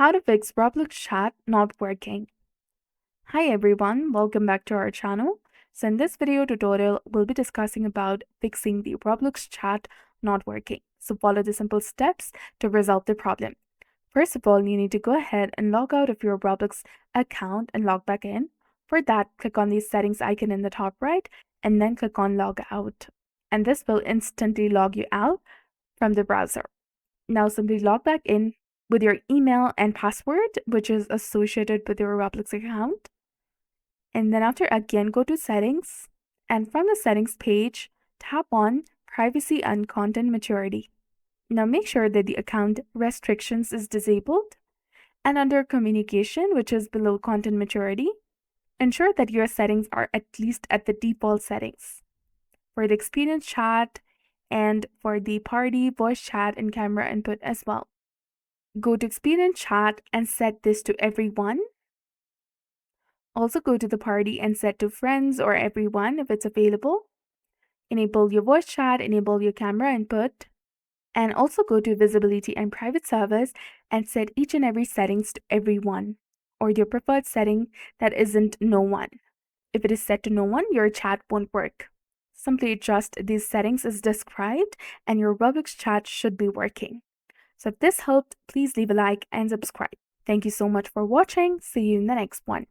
How to fix Roblox chat not working. Hi everyone, welcome back to our channel. So in this video tutorial, we'll be discussing about fixing the Roblox chat not working. So follow the simple steps to resolve the problem. First of all, you need to go ahead and log out of your Roblox account and log back in. For that, click on the settings icon in the top right and then click on log out. And this will instantly log you out from the browser. Now simply log back in with your email and password, which is associated with your Roblox account. And then after, again, go to settings, and from the settings page, tap on privacy and content maturity. Now make sure that the account restrictions is disabled, and under communication, which is below content maturity, ensure that your settings are at least at the default settings. For the experience chat and for the party, voice chat, and camera input as well. Go to experience chat and set this to everyone. Also go to the party and set to friends or everyone if it's available. Enable your voice chat, enable your camera input, and also go to visibility and private service and set each and every settings to everyone or your preferred setting that isn't no one. If it is set to no one, your chat won't work. Simply adjust these settings as described and your Roblox chat should be working. So if this helped, please leave a like and subscribe. Thank you so much for watching. See you in the next one.